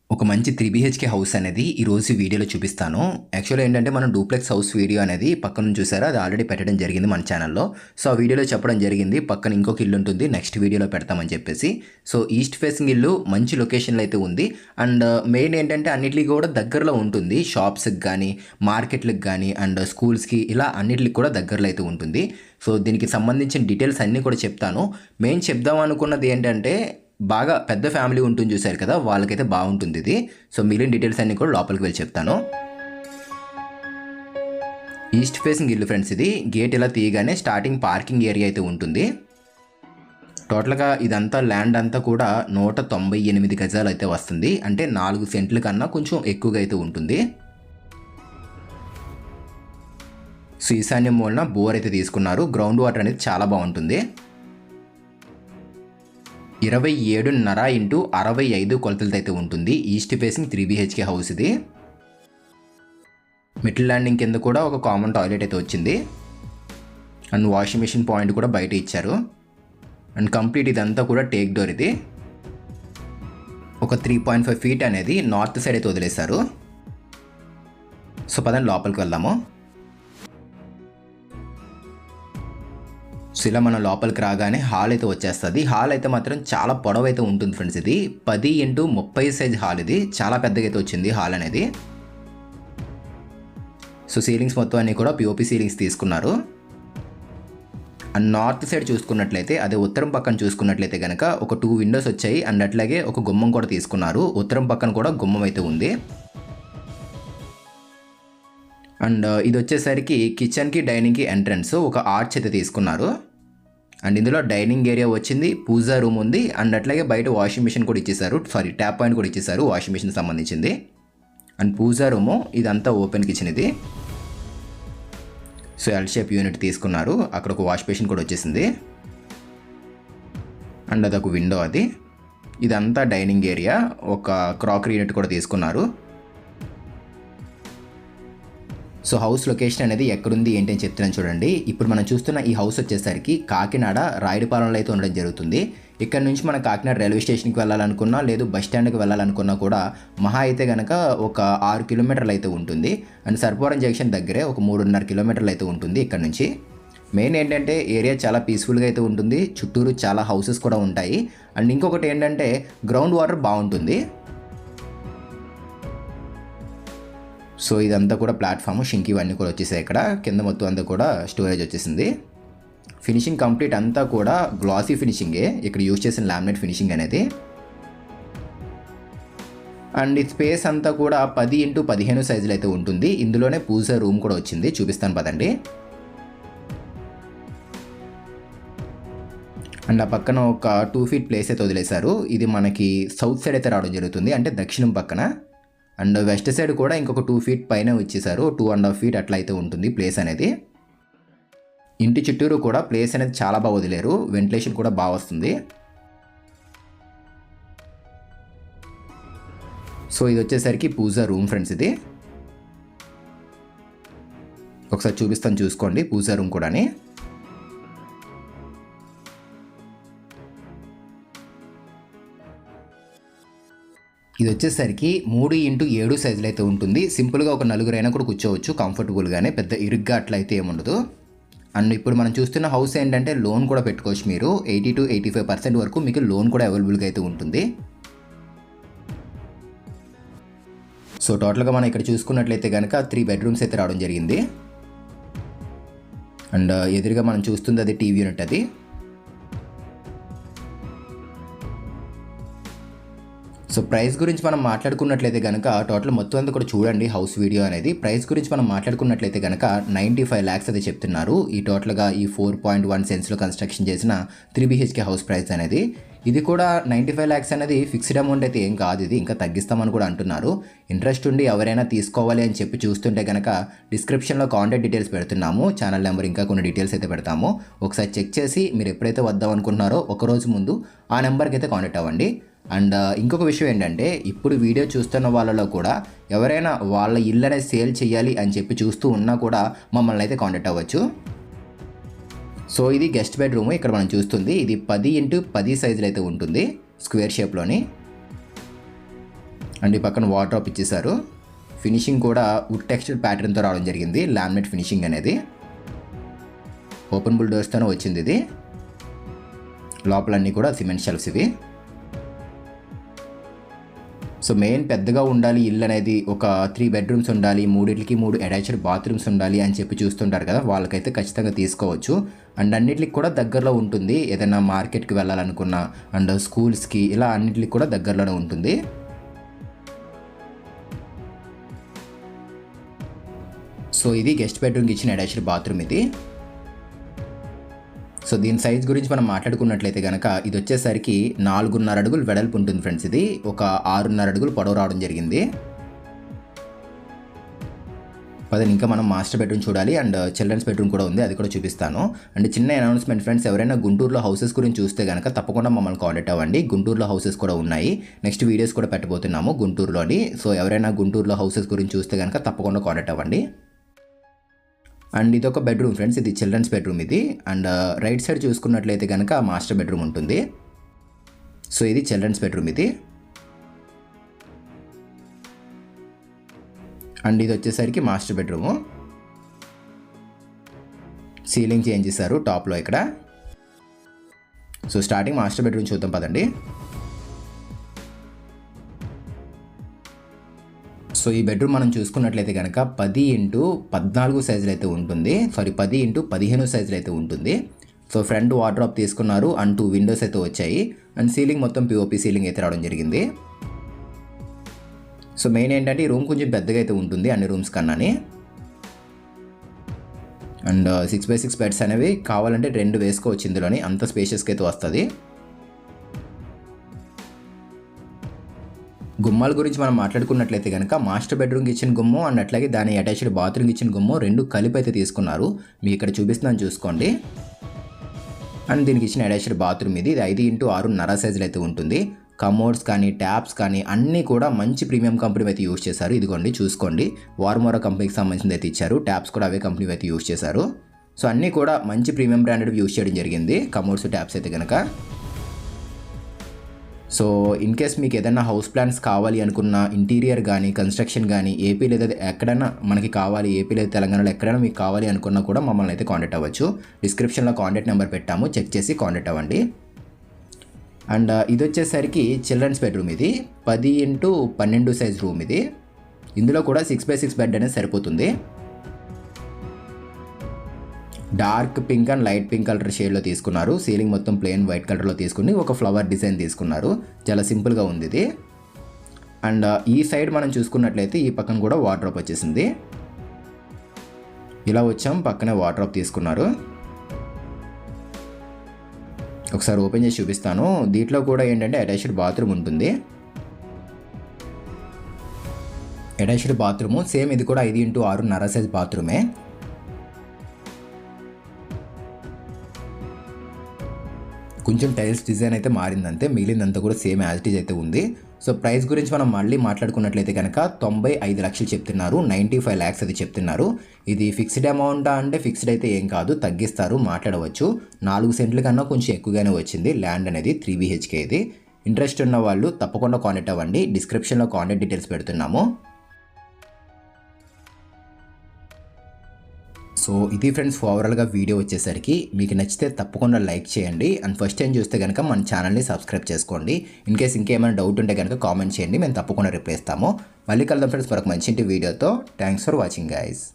ఒక మంచి 3 BHK house అనేది ఈరోజు వీడియోలో చూపిస్తాను. యాక్చువల్‌గా ఏంటంటే మనం డూప్లెక్స్ హౌస్ వీడియో అనేది పక్కన నుంచి చూసారా? అది ఆల్రెడీ పెట్టడం జరిగింది మన ఛానెల్‌లో. సో, ఆ వీడియోలో చెప్పడం జరిగింది. పక్కన ఇంకొక ఇల్లు ఉంటుంది. నెక్స్ట్ వీడియోలో పెడతామని చెప్పేసి. సో, ఈస్ట్ ఫేసింగ్ ఇల్లు మంచి లొకేషన్‌లో అయితే ఉంది. అండ్ మెయిన్ ఏంటంటే అన్నిట్లికి కూడా దగ్గరలో ఉంటుంది. షాప్స్‌కి గానీ, మార్కెట్‌లకి గానీ అండ్ స్కూల్స్‌కి ఇలా అన్నిట్లికి కూడా దగ్గరలో అయితే ఉంటుంది. సో, దీనికి సంబంధించిన డీటెయిల్స్ అన్నీ కూడా చెప్తాను. మెయిన్ చెప్దాం అనుకున్నది ఏంటంటే బాగా పెద్ద ఫ్యామిలీ ఉంటుంది చూసారు కదా! వాళ్ళకైతే బావుంటుంది ఇది. సో, మిగిలిన డీటెయిల్స్ అన్నీ కూడా లోపలికి వెళ్ళి చెప్తాను. ఈస్ట్ ఫేసింగ్ ఇల్లు ఫ్రెండ్స్ ఇది. గేట్ ఇలా తీయగానే స్టార్టింగ్ పార్కింగ్ ఏరియా అయితే ఉంటుంది. టోటల్‌గా ఇదంతా ల్యాండ్ అంతా కూడా 198 గజాలు అయితే వస్తుంది. అంటే 4 సెంట్ల కన్నా కొంచెం ఎక్కువగా అయితే ఉంటుంది. సో, ఈశాన్యం మూలన బోర్ అయితే తీసుకున్నారు. గ్రౌండ్ వాటర్ అనేది చాలా బావుంటుంది. 27.5 ఇంటూ 65 కొలతలతో అయితే ఉంటుంది. ఈస్ట్ ఫేసింగ్ 3 బీహెచ్‌కే హౌస్ ఇది. మిడిల్ ల్యాండింగ్ కింద కూడా ఒక కామన్ టాయిలెట్ అయితే వచ్చింది. అండ్ వాషింగ్ మెషిన్ పాయింట్ కూడా బయట ఇచ్చారు. అండ్ కంప్లీట్ ఇదంతా కూడా టేక్ డోర్ ఇది. ఒక 3.5 ఫీట్ అనేది నార్త్ సైడ్ అయితే వదిలేశారు. సో, పదండి లోపలికి వెళ్దాము. సో, ఇలా మనం లోపలికి రాగానే హాల్ అయితే వచ్చేస్తుంది. హాల్ అయితే మాత్రం చాలా పొడవైతే ఉంటుంది ఫ్రెండ్స్ ఇది. 10 ఇంటూ 30 సైజ్ హాల్ ఇది. చాలా పెద్దగా అయితే వచ్చింది హాల్ అనేది. సో, సీలింగ్స్ మొత్తం అన్నీ కూడా పిఓపి సీలింగ్స్ తీసుకున్నారు. అండ్ నార్త్ సైడ్ చూసుకున్నట్లయితే అదే ఉత్తరం పక్కన చూసుకున్నట్లయితే కనుక ఒక 2 విండోస్ వచ్చాయి. అండ్ అట్లాగే ఒక గుమ్మం కూడా తీసుకున్నారు. ఉత్తరం పక్కన కూడా గుమ్మం అయితే ఉంది. అండ్ ఇది వచ్చేసరికి కిచెన్కి డైనింగ్కి ఎంట్రన్స్ ఒక ఆర్చ్ అయితే తీసుకున్నారు. అండ్ ఇందులో డైనింగ్ ఏరియా వచ్చింది, పూజా రూమ్ ఉంది. అండ్ అట్లాగే బయట వాషింగ్ మిషన్ కూడా ఇచ్చేసారు. ట్యాప్ పాయింట్ కూడా ఇచ్చేసారు వాషింగ్ మిషన్ సంబంధించింది. అండ్ పూజా రూము ఇదంతా ఓపెన్ కిచెన్ ఇది. సో, ఎల్ షేప్ యూనిట్ తీసుకున్నారు. అక్కడ ఒక వాష్ బేసిన్ కూడా వచ్చేసింది. అండ్ అదొక విండో అది. ఇదంతా డైనింగ్ ఏరియా. ఒక క్రాకరీ యూనిట్ కూడా తీసుకున్నారు. సో, హౌస్ లొకేషన్ అనేది ఎక్కడుంది ఏంటి అని చెప్తున్నాను చూడండి. ఇప్పుడు మనం చూస్తున్న ఈ హౌస్ వచ్చేసరికి కాకినాడ రాయుడుపాలెంలో అయితే ఉండడం జరుగుతుంది. ఇక్కడ నుంచి మన కాకినాడ రైల్వే స్టేషన్కి వెళ్ళాలనుకున్నా లేదు బస్ స్టాండ్కి వెళ్ళాలనుకున్నా కూడా మహా అయితే కనుక ఒక 6 కిలోమీటర్లు అయితే ఉంటుంది. అండ్ సర్పవరం జంక్షన్ దగ్గరే ఒక 3.5 కిలోమీటర్లు అయితే ఉంటుంది ఇక్కడ నుంచి. మెయిన్ ఏంటంటే ఏరియా చాలా పీస్ఫుల్గా అయితే ఉంటుంది. చుట్టూరు చాలా హౌసెస్ కూడా ఉంటాయి. అండ్ ఇంకొకటి ఏంటంటే గ్రౌండ్ వాటర్ బాగుంటుంది. సో, ఇదంతా కూడా ప్లాట్ఫామ్ షింక్ ఇవన్నీ కూడా వచ్చేసాయి. ఇక్కడ కింద మొత్తం అంతా కూడా స్టోరేజ్ వచ్చేసింది. ఫినిషింగ్ కంప్లీట్ అంతా కూడా గ్లాసీ ఫినిషింగే. ఇక్కడ యూజ్ చేసిన లామినేట్ ఫినిషింగ్ అనేది. అండ్ ఈ స్పేస్ అంతా కూడా 10 ఇంటూ 15 సైజులు అయితే ఉంటుంది. ఇందులోనే పూజా రూమ్ కూడా వచ్చింది. చూపిస్తాను పదండి. అండ్ ఆ పక్కన ఒక 2 ఫీట్ ప్లేస్ అయితే వదిలేశారు. ఇది మనకి సౌత్ సైడ్ అయితే రావడం జరుగుతుంది. అంటే దక్షిణం పక్కన. అండ్ వెస్ట్ సైడ్ కూడా ఇంకొక 2 ఫీట్ పైన ఇచ్చేసారు. 2.5 ఫీట్ అట్లా అయితే ఉంటుంది ప్లేస్ అనేది. ఇంటి చుట్టూరు కూడా ప్లేస్ అనేది చాలా బాగా వదిలేరు. వెంటిలేషన్ కూడా బాగా వస్తుంది. సో, ఇది వచ్చేసరికి పూజా రూమ్ ఫ్రెండ్స్ ఇది. ఒకసారి చూపిస్తాను చూసుకోండి పూజా రూమ్ కూడాని. ఇది వచ్చేసరికి 3 ఇంటూ 7 సైజులు అయితే ఉంటుంది. సింపుల్గా ఒక నలుగురైనా కూడా కూర్చోవచ్చు కంఫర్టబుల్గానే. పెద్ద ఇరుగ్గా అట్లా అయితే ఏముండదు. అండ్ ఇప్పుడు మనం చూస్తున్న హౌస్ ఏంటంటే లోన్ కూడా పెట్టుకోవచ్చు మీరు. 80 to 85% వరకు మీకు లోన్ కూడా అవైలబుల్గా అయితే ఉంటుంది. సో, టోటల్గా మనం ఇక్కడ చూసుకున్నట్లయితే కనుక 3 బెడ్రూమ్స్ అయితే రావడం జరిగింది. అండ్ ఎదురుగా మనం చూస్తుంది అది టీవీ యూనిట్ అది. సో, ప్రైస్ గురించి మనం మాట్లాడుకున్నట్లయితే కనుక టోటల్ మొత్తం అంతా కూడా చూడండి హౌస్ వీడియో అనేది. ప్రైస్ గురించి మనం మాట్లాడుకున్నట్లయితే కనుక 95 lakhs అయితే చెప్తున్నారు. ఈ టోటల్గా ఈ 4.1 సెంట్స్లో కన్స్ట్రక్షన్ చేసిన 3 బీహెచ్కే హౌస్ ప్రైస్ అనేది. ఇది కూడా 95 lakhs అనేది ఫిక్స్డ్ అమౌంట్ అయితే ఏం కాదు. ఇది ఇంకా తగ్గిస్తామని కూడా అంటున్నారు. ఇంట్రెస్ట్ ఉండి ఎవరైనా తీసుకోవాలి అని చెప్పి చూస్తుంటే కనుక డిస్క్రిప్షన్లో కాంటాక్ట్ డీటెయిల్స్ పెడుతున్నాము. ఛానల్ నెంబర్ ఇంకా కొన్ని డీటెయిల్స్ అయితే పెడతాము. ఒకసారి చెక్ చేసి మీరు ఎప్పుడైతే వద్దాం అనుకుంటున్నారో ఒకరోజు ముందు ఆ నెంబర్కి అయితే కాంటాక్ట్ అవ్వండి. అండ్ ఇంకొక విషయం ఏంటంటే ఇప్పుడు వీడియో చూస్తున్న వాళ్ళలో కూడా ఎవరైనా వాళ్ళ ఇల్లు అనేది సేల్ చేయాలి అని చెప్పి చూస్తూ ఉన్నా కూడా మమ్మల్ని అయితే కాంటాక్ట్ అవ్వచ్చు. సో, ఇది గెస్ట్ బెడ్రూమ్. ఇక్కడ మనం చూస్తుంది ఇది 10 ఇంటూ 10 సైజులు అయితే ఉంటుంది స్క్వేర్ షేప్లోని. అండ్ ఈ పక్కన వార్డ్రోబ్ ఇచ్చేసారు. ఫినిషింగ్ కూడా వుడ్ టెక్స్చర్ ప్యాటర్న్తో రావడం జరిగింది, లామినేట్ ఫినిషింగ్ అనేది. ఓపెనబుల్ డోర్స్తోనే వచ్చింది ఇది. లోపలన్నీ కూడా సిమెంట్ షెల్ఫ్స్ ఇవి. సో మెయిన్ పెద్దగా ఉండాలి ఇల్లు అనేది, ఒక 3 బెడ్రూమ్స్ ఉండాలి, 3 అటాచ్డ్ బాత్రూమ్స్ ఉండాలి అని చెప్పి చూస్తుంటారు కదా, వాళ్ళకైతే ఖచ్చితంగా తీసుకోవచ్చు. అండ్ అన్నిటికి కూడా దగ్గరలో ఉంటుంది, ఏదైనా మార్కెట్కి వెళ్ళాలనుకున్నా అండ్ స్కూల్స్కి ఇలా అన్నిటికి కూడా దగ్గరలోనే ఉంటుంది. సో ఇది గెస్ట్ బెడ్రూమ్కి ఇచ్చిన అటాచ్డ్ బాత్రూమ్ ఇది. సో దీని సైజ్ గురించి మనం మాట్లాడుకున్నట్లయితే కనుక ఇది వచ్చేసరికి 4.5 అడుగులు వెడల్పు ఉంటుంది ఫ్రెండ్స్. ఇది ఒక 6.5 అడుగులు పొడవు రావడం జరిగింది. పదండి ఇంకా మనం మాస్టర్ బెడ్రూమ్ చూడాలి అండ్ చిల్డ్రన్స్ బెడ్రూమ్ కూడా ఉంది, అది కూడా చూపిస్తాను. అండ్ చిన్న అనౌన్స్మెంట్ ఫ్రెండ్స్, ఎవరైనా గుంటూరులో హౌసెస్ గురించి చూస్తే కనుక తప్పకుండా మమ్మల్ని కాంటాక్ట్ అవ్వండి. గుంటూరులో హౌసెస్ కూడా ఉన్నాయి, నెక్స్ట్ వీడియోస్ కూడా పెట్టబోతున్నాము గుంటూరులోని. సో ఎవరైనా గుంటూరులో హౌసెస్ గురించి చూస్తే కనుక తప్పకుండా కాంటాక్ట్ అవ్వండి. అండ్ ఇది ఒక బెడ్రూమ్ ఫ్రెండ్స్, ఇది చిల్డ్రన్స్ బెడ్రూమ్ ఇది. అండ్ రైట్ సైడ్ చూసుకున్నట్లయితే కనుక మాస్టర్ బెడ్రూమ్ ఉంటుంది. సో ఇది చిల్డ్రన్స్ బెడ్రూమ్ ఇది. అండ్ ఇది వచ్చేసరికి మాస్టర్ బెడ్రూము. సీలింగ్ చేంజ్ చేశారు టాప్లో ఇక్కడ. సో స్టార్టింగ్ మాస్టర్ బెడ్రూమ్ చూద్దాం పదండి. సో ఈ బెడ్రూమ్ మనం చూసుకున్నట్లయితే కనుక 10x14 సైజులు అయితే ఉంటుంది, 10x15 సైజులు అయితే ఉంటుంది. సో ఫ్రంట్ వార్డ్రోబ్ తీసుకున్నారు అండ్ 2 విండోస్ అయితే వచ్చాయి. అండ్ సీలింగ్ మొత్తం పిఓపి సీలింగ్ అయితే రావడం జరిగింది. సో మెయిన్ ఏంటంటే ఈ రూమ్ కొంచెం పెద్దగా అయితే ఉంటుంది అన్ని రూమ్స్ కన్నాని. అండ్ 6x6 బెడ్స్ అనేవి కావాలంటే 2 వేసుకోవచ్చు ఇందులోని, అంత స్పేషియస్గా అయితే వస్తుంది. గుమ్మాల గురించి మనం మాట్లాడుకున్నట్లయితే కనుక మాస్టర్ బెడ్రూమ్కి ఇచ్చిన గుమ్మం అండ్ అట్లాగే దాని అటాచ్డ్ బాత్రూమ్కి ఇచ్చిన గుమ్మం 2 కలిపి అయితే తీసుకున్నారు. మీ ఇక్కడ చూపిస్తున్నాను చూసుకోండి. అండ్ దీనికి ఇచ్చిన అటాచ్డ్ బాత్రూమ్ ఇది 5x6.5 సైజులు అయితే ఉంటుంది. కమోడ్స్ కానీ ట్యాప్స్ కానీ అన్నీ కూడా మంచి ప్రీమియం కంపెనీ అయితే యూజ్ చేశారు. ఇదిగోండి చూసుకోండి, వార్మోరా కంపెనీకి సంబంధించింది అయితే ఇచ్చారు. ట్యాప్స్ కూడా అవే కంపెనీ అయితే యూజ్ చేశారు. సో అన్నీ కూడా మంచి ప్రీమియం బ్రాండెడ్ యూజ్ చేయడం జరిగింది కమోడ్స్ ట్యాప్స్ అయితే కనుక. సో ఇన్ కేస్ మీకు ఏదైనా హౌస్ ప్లాన్స్ కావాలి అనుకున్న, ఇంటీరియర్ కానీ కన్స్ట్రక్షన్ కానీ ఏపీ లేదా ఎక్కడైనా మనకి కావాలి, ఏపీ లేదా తెలంగాణలో ఎక్కడైనా మీకు కావాలి అనుకున్నా కూడా మమ్మల్ని అయితే కాంటాక్ట్ అవ్వచ్చు. డిస్క్రిప్షన్లో కాంటాక్ట్ నెంబర్ పెట్టాము, చెక్ చేసి కాంటాక్ట్ అవ్వండి. అండ్ ఇది వచ్చేసరికి చిల్డ్రన్స్ బెడ్రూమ్ ఇది 10x12 సైజ్ రూమ్ ఇది. ఇందులో కూడా 6x6 బెడ్ అనేది సరిపోతుంది. Dark pink and light pink colour షేడ్లో తీసుకున్నారు. సీలింగ్ మొత్తం ప్లెయిన్ వైట్ కలర్లో తీసుకుని ఒక ఫ్లవర్ డిజైన్ తీసుకున్నారు. చాలా సింపుల్గా ఉంది ఇది. అండ్ ఈ సైడ్ మనం చూసుకున్నట్లయితే ఈ పక్కన కూడా వార్డ్రోబ్ వచ్చేసింది. ఇలా వచ్చాం, పక్కనే వార్డ్రోబ్ తీసుకున్నారు. ఒకసారి ఓపెన్ చేసి చూపిస్తాను. దీంట్లో కూడా ఏంటంటే అటాచ్డ్ బాత్రూమ్ ఉంటుంది. అటాచ్డ్ బాత్రూము సేమ్ ఇది కూడా 5x6.5 సైజ్ బాత్రూమే. కొంచెం టైల్స్ డిజైన్ అయితే మారిందంతే, మిగిలిందంతా కూడా సేమ్ యాజ్ ఇట్ ఈజ్ అయితే ఉంది. సో ప్రైస్ గురించి మనం మళ్ళీ మాట్లాడుకున్నట్లయితే కనుక 95 లక్షలు చెప్తున్నారు, 95 lakhs అది చెప్తున్నారు. ఇది ఫిక్స్డ్ అమౌంటా అంటే ఫిక్స్డ్ అయితే ఏం కాదు, తగ్గిస్తారు, మాట్లాడవచ్చు. 4 సెంట్ల కన్నా కొంచెం ఎక్కువగానే వచ్చింది ల్యాండ్ అనేది. 3 BHK ఇది. ఇంట్రెస్ట్ ఉన్న వాళ్ళు తప్పకుండా కాంటాక్ట్ అవ్వండి. డిస్క్రిప్షన్లో కాంటాక్ట్ డీటెయిల్స్ పెడుతున్నాము. సో ఇది ఫ్రెండ్స్ ఓవరాల్గా వీడియో వచ్చేసరికి మీకు నచ్చితే తప్పకుండా లైక్ చేయండి. అండ్ ఫస్ట్ టైం చూస్తే కనుక మన ఛానల్ని సబ్స్క్రైబ్ చేసుకోండి. ఇన్ కేస్ ఇంకేమైనా డౌట్ ఉంటే కనుక కామెంట్ చేయండి, మేము తప్పకుండా రిప్లై ఇస్తాము. మళ్ళీ కలుద్దాం ఫ్రెండ్స్ మరొక మంచి వీడియోతో. Thanks for watching guys.